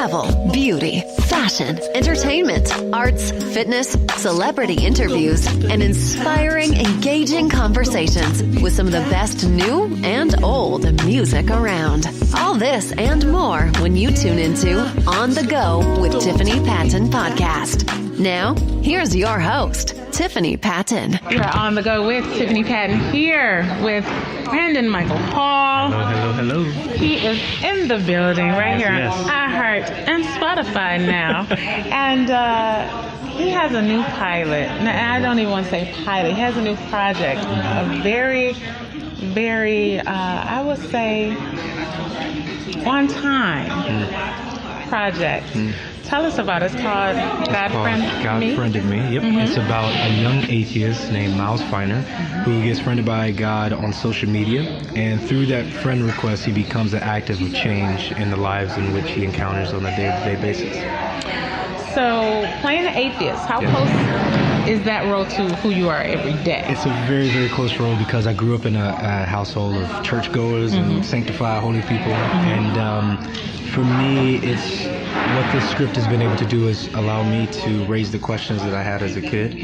travel, beauty, fashion, entertainment, arts, fitness, celebrity interviews, and inspiring, engaging conversations with some of the best new and old music around. All this and more when you tune into On the Go with Tiffany Patton podcast. Now, here's your host, Tiffany Patton. You're On the Go with Tiffany Patton here with Brandon Micheal Hall. Hello. He is in the building right here on iHeart and Spotify now. And he has a new pilot. Now, I don't even want to say pilot. He has a new project. A very, I would say, on time project. Tell us about it. It's called God Friended Me. Yep. It's about a young atheist named Miles Feiner who gets friended by God on social media, and through that friend request he becomes an active of change in the lives in which he encounters on a day-to-day basis. So playing an atheist, how close is that role to who you are every day? It's a very, very close role because I grew up in a household of churchgoers and sanctified holy people, and for me, it's what this script has been able to do is allow me to raise the questions that I had as a kid,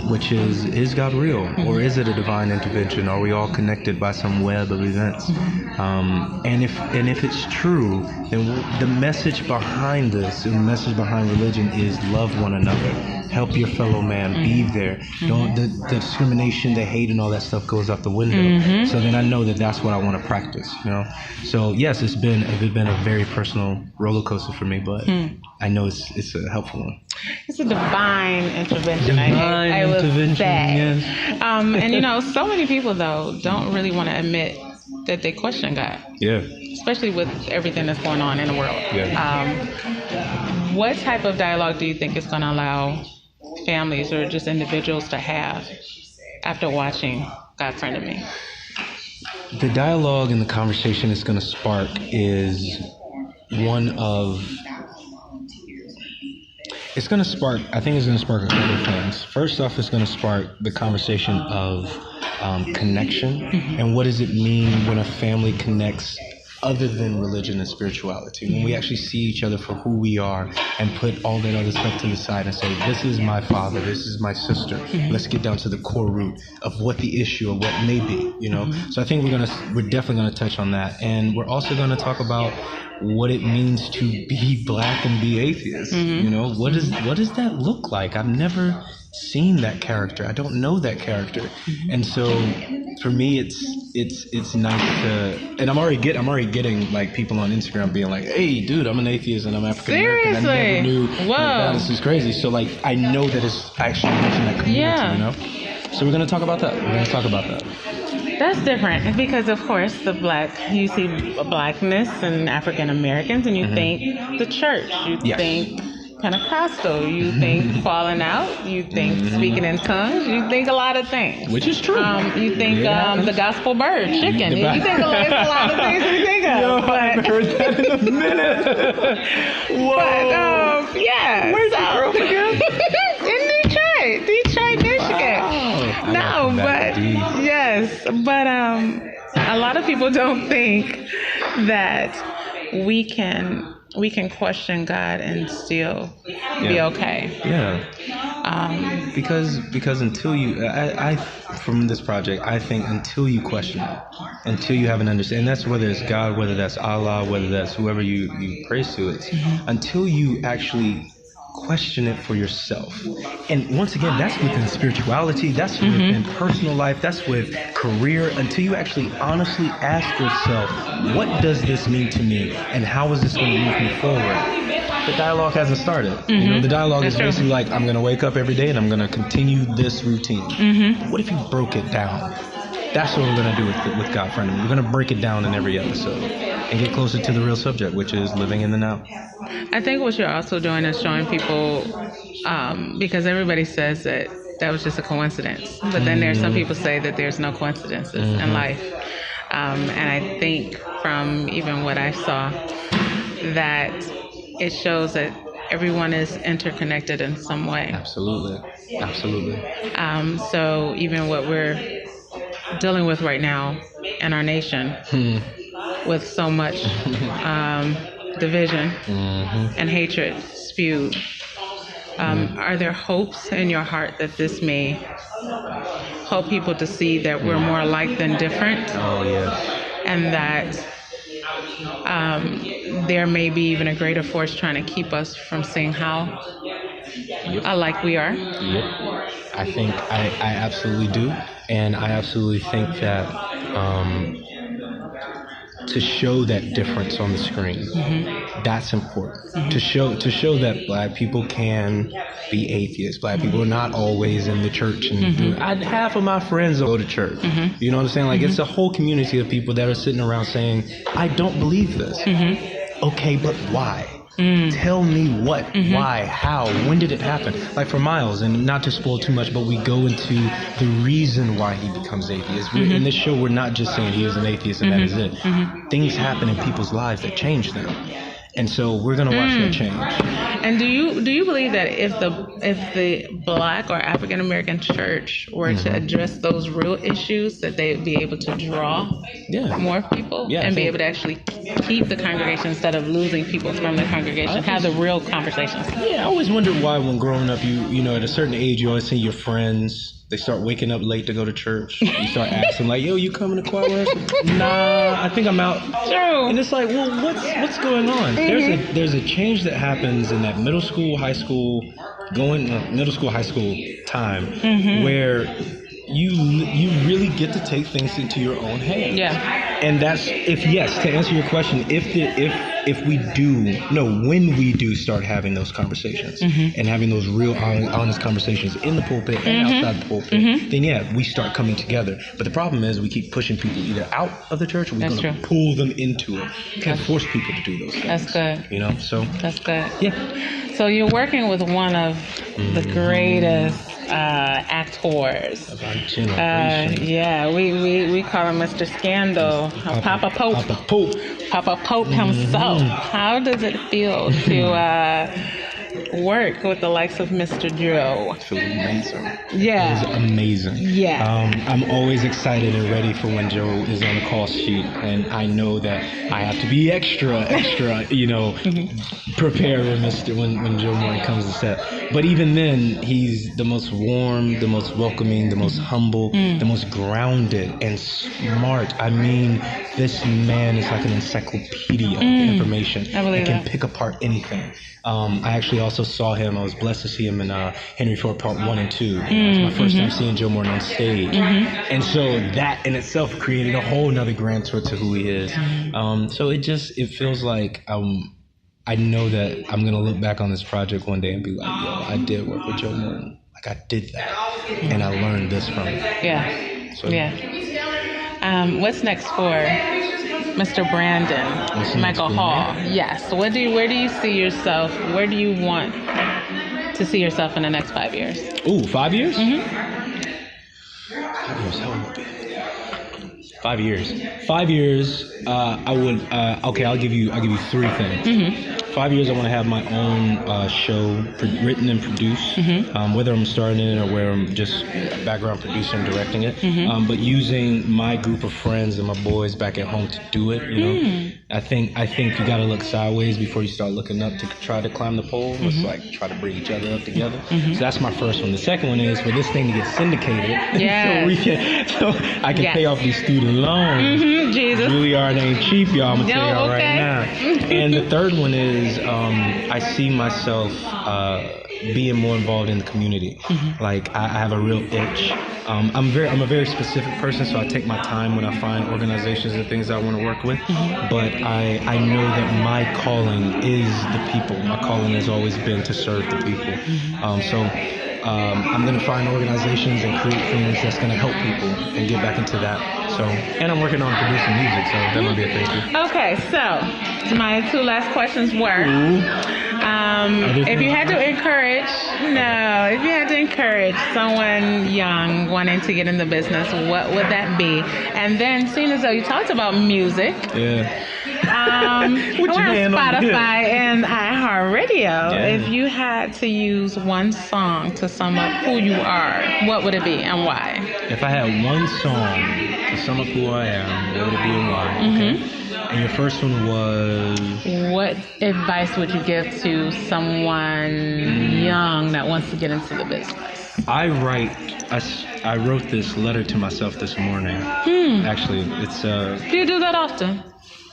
which is God real? Or is it a divine intervention? Are we all connected by some web of events? And if it's true, then the message behind this, the message behind religion is love one another. Help your fellow man. Be there. Don't the discrimination, the hate, and all that stuff goes out the window. So then I know that that's what I want to practice. So yes, it's been a very personal roller coaster for me, but I know it's a helpful one. It's a divine intervention. I would say. Yes. And so many people though don't really want to admit that they question God. Yeah. Especially with everything that's going on in the world. Yeah. What type of dialogue do you think is going to allow families or just individuals to have after watching God Friended Me? The dialogue and the conversation it's going to spark is one of... It's going to spark a couple of things. First off, it's going to spark the conversation of connection and what does it mean when a family connects other than religion and spirituality, when we actually see each other for who we are and put all that other stuff to the side and say, this is my father, this is my sister. Let's get down to the core root of what the issue or what may be, So I think we're definitely going to touch on that. And we're also going to talk about what it means to be black and be atheist. What does that look like? I've never seen that character. I don't know that character. And so for me it's nice to, and I'm already getting like people on Instagram being like, hey dude, I'm an atheist and I'm African American. I never knew. Wow. This is crazy. So like I know that it's actually reaching that community, So we're gonna talk about that. That's different because, of course, you see blackness and African Americans, and you think the church, you think Pentecostal, you think falling out, you think speaking in tongues, you think a lot of things. Which is true. You think the gospel bird, chicken. You think a lot of things we think of. Yo, I haven't heard that in a minute. Whoa. But, where's that girl again? In Detroit, Michigan. Wow. But a lot of people don't think that we can question God and still be okay. Yeah. Because until you, I from this project, I think until you question it, until you have an understanding, that's whether it's God, whether that's Allah, whether that's whoever you praise to, it's until you actually question it for yourself. And once again, that's within spirituality, that's within personal life, that's with career, until you actually honestly ask yourself, what does this mean to me and how is this going to move me forward? The dialogue hasn't started. The dialogue is basically like, I'm going to wake up every day and I'm going to continue this routine. What if you broke it down? That's what we're going to do with God Friended Me. We're going to break it down in every episode and get closer to the real subject, which is living in the now. I think what you're also doing is showing people, because everybody says that was just a coincidence. But then there's some people say that there's no coincidences in life. And I think from even what I saw, that it shows that everyone is interconnected in some way. Absolutely. So even what we're dealing with right now in our nation with so much division and hatred spewed. Are there hopes in your heart that this may help people to see that we're more alike than different? Oh, yes. And that there may be even a greater force trying to keep us from seeing how alike we are? Yep. I think I absolutely do. And I absolutely think that to show that difference on the screen, that's important. To show that Black people can be atheists. Black people are not always in the church. And half of my friends go to church. You know what I'm saying? Like, it's a whole community of people that are sitting around saying, I don't believe this. Okay, but why? Tell me what, why, how, when did it happen? Like for Miles, and not to spoil too much, but we go into the reason why he becomes atheist. In this show, we're not just saying he is an atheist and that is it. Things happen in people's lives that change them. And so we're going to watch that change. And do you believe that if the Black or African American church were to address those real issues, that they'd be able to draw more people and be able to actually keep the congregation instead of losing people from the congregation, have the real conversations? Yeah, I always wondered why when growing up, you know, at a certain age, you always see your friends. They start waking up late to go to church. You start asking like, "Yo, you coming to choir rehearsal?" Nah, I think I'm out. True. And it's like, well, what's going on? There's a change that happens in that middle school, high school time where you really get to take things into your own hands. Yeah. And that's to answer your question, when we do start having those conversations and having those real honest conversations in the pulpit and outside the pulpit, then we start coming together. But the problem is we keep pushing people either out of the church or we're going to pull them into it. You can't force people to do those things. That's good. You know, so. That's good. Yeah. So you're working with one of the greatest actors. We call him Mr. Scandal, Papa Pope himself. How does it feel to work with the likes of Mr. Joe? It feels amazing. Yeah. It was amazing. Yeah. I'm always excited and ready for when Joe is on the call sheet, and I know that I have to be extra, you know, prepared when Joe Morton comes to set. But even then, he's the most warm, the most welcoming, the most humble, the most grounded and smart. I mean, this man is like an encyclopedia of information. I believe can pick apart anything. I actually also saw him. I was blessed to see him in Henry Ford Part 1 and 2. It was my first time seeing Joe Morton on stage. And so that in itself created a whole nother grand tour to who he is. So it feels like I know that I'm going to look back on this project one day and be like, yo, I did work with Joe Morton. Like, I did that. And I learned this from him. Yeah. So, what's next for Mr. Brandon Micheal Hall? Yes. Where do you see yourself? Where do you want to see yourself in the next 5 years? Ooh, 5 years? 5 years, how old would I be? 5 years. 5 years, I would, I'll give you 3 things. 5 years, I want to have my own show written and produced, whether I'm starting it or where I'm just background producer and directing it. But using my group of friends and my boys back at home to do it, you know. I think you got to look sideways before you start looking up to try to climb the pole. It's like try to bring each other up together. So that's my first one. The second one is for this thing to get syndicated, so I can pay off these student loans. Jesus. Juilliard ain't cheap, y'all. I'm gonna tell y'all right now. And the third one is I see myself being more involved in the community. Like I have a real itch. I'm a very specific person, so I take my time when I find organizations and things I want to work with. But I know that my calling is the people. My calling has always been to serve the people. So I'm going to find organizations and create things that's going to help people and get back into that. So, and I'm working on producing music, so that might be a thing too. Okay, so my 2 last questions were, if you had to encourage someone young wanting to get in the business, what would that be? And then, seeing as though you talked about music, we're on Spotify and iHeartRadio. If you had to use one song to sum up who you are, what would it be and why? If I had one song to sum up who I am, what would it be and why? Okay. And your first one was? What advice would you give to someone young that wants to get into the business? I wrote this letter to myself this morning. Actually, it's Do you do that often?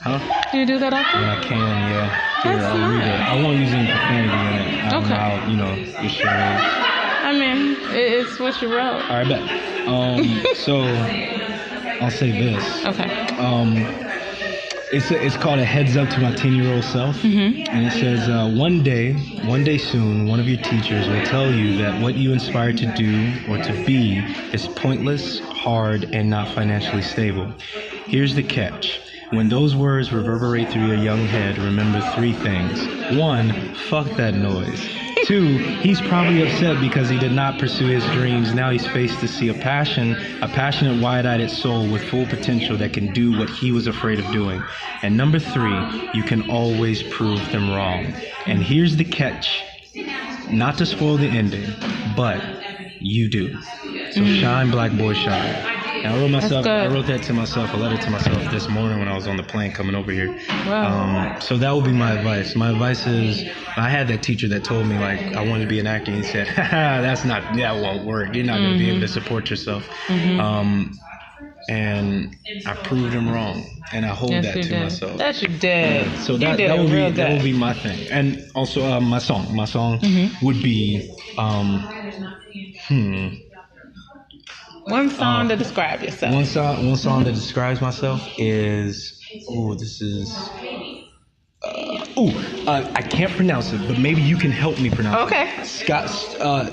Huh? Do you do that often? When I can, yeah. Here, That's I'll read it. nice. I won't use any profanity in it. Okay. I'll, just share it. I mean, it's what you wrote. All right, bet. So I'll say this. Okay. It's called A Heads Up to My 10-year-old self. And it says, one day soon, one of your teachers will tell you that what you aspire to do or to be is pointless, hard, and not financially stable. Here's the catch. When those words reverberate through your young head, remember 3 things. 1, fuck that noise. 2, he's probably upset because he did not pursue his dreams. Now he's faced to see a passionate, wide-eyed soul with full potential that can do what he was afraid of doing. And number 3, you can always prove them wrong. And here's the catch. Not to spoil the ending, but you do. So shine, black boy, shine. And I wrote that to myself, a letter to myself this morning when I was on the plane coming over here. Wow. So that would be my advice. My advice is, I had that teacher that told me like I wanted to be an actor, and he said, that won't work. You're not going to be able to support yourself. And I proved him wrong, and I hold that to myself. That you did. So that would be my thing. And also my song would be one song to describe yourself. One song that describes myself is I can't pronounce it, but maybe you can help me pronounce it. Okay.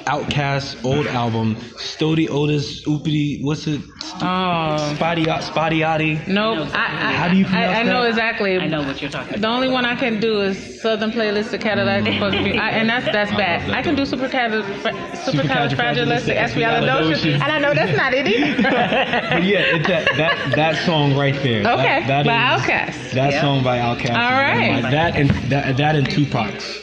Outkast's old album, Stody Otis Oopity, what's it? Spotty-Oddy. Nope. How do you pronounce that? I know exactly. I know what you're talking about. The only one I can do is Southern Playlist of Cadillac. And that's bad. I can do Supercalifragilisticexpialidocious, and I know that's not it either. But yeah, that song right there. Okay, that by Outkast. That song by Outkast. All right. That and Tupac's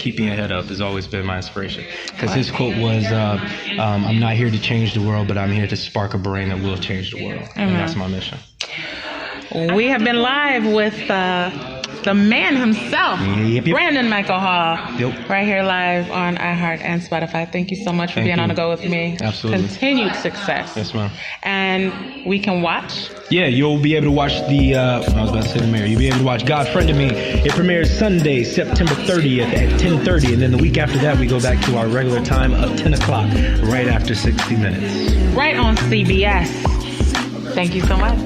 Keeping Your Head Up has always been my inspiration. Because his quote was, I'm not here to change the world, but I'm here to spark a brain that will change the world. And that's my mission. We have been live with the man himself, Yep. Brandon Micheal Hall, Yep. right here live on iHeart and Spotify. Thank you so much for being on the go with me. Absolutely. Continued success. Yes, ma'am. And we can watch. Yeah, you'll be able to watch I was about to say the mayor. You'll be able to watch God Friend of Me. It premieres Sunday, September 30th at 10:30. And then the week after that, we go back to our regular time of 10 o'clock, right after 60 Minutes. Right on CBS. Thank you so much.